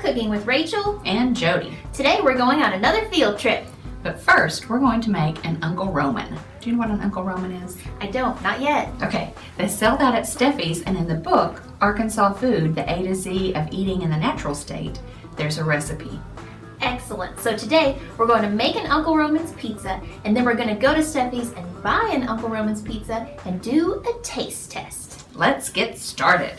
Cooking with Rachel and Jodie. Today we're going on another field trip. But first, we're going to make an Uncle Roman. Do you know what an Uncle Roman is? I don't, not yet. Okay, they sell that at Steffi's, and in the book, Arkansas Food, the A to Z of Eating in the Natural State, there's a recipe. Excellent. So today we're going to make an Uncle Roman's pizza, and then we're going to go to Steffi's and buy an Uncle Roman's pizza and do a taste test. Let's get started.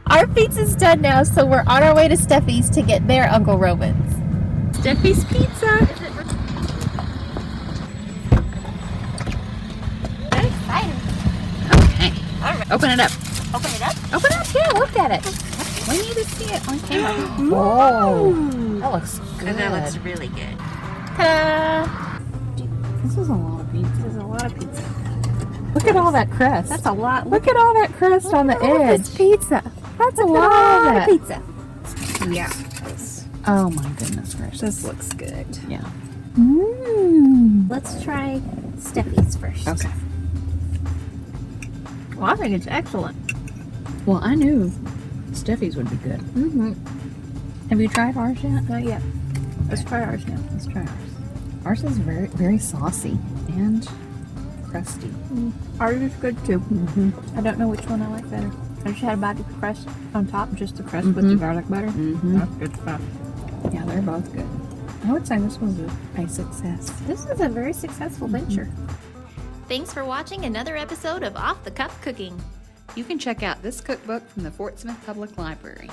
Our pizza's done now, so we're on our way to Steffi's to get their Uncle Roman's. Steffi's Pizza. Very exciting. Okay, All right. open it up. Open it up. Open it up, yeah, look at it. We need to see it on camera. Whoa, that looks good. That looks really good. Ta-da! This is a lot of pizza. This is a lot of pizza. Look at all that crust. That's a lot. Look at all that crust on the edge. This pizza. That's a lot of it. Pizza. Yeah. Oh my goodness gracious. This looks good. Yeah. Let's try Steffi's first. Okay. Well, I think it's excellent. Well, I knew Steffi's would be good. Mm-hmm. Have you tried ours yet? Not yet. Let's try ours now. Let's try ours. Ours is very, very saucy and crusty. Ours is good too. Mm-hmm. I don't know which one I like better. I just had a bite of the crust on top, just the crust with the garlic butter. Mm-hmm. That's good stuff. Yeah, they're both good. I would say this was a success. This is a very successful venture. Thanks for watching another episode of Off the Cuff Cooking. You can check out this cookbook from the Fort Smith Public Library.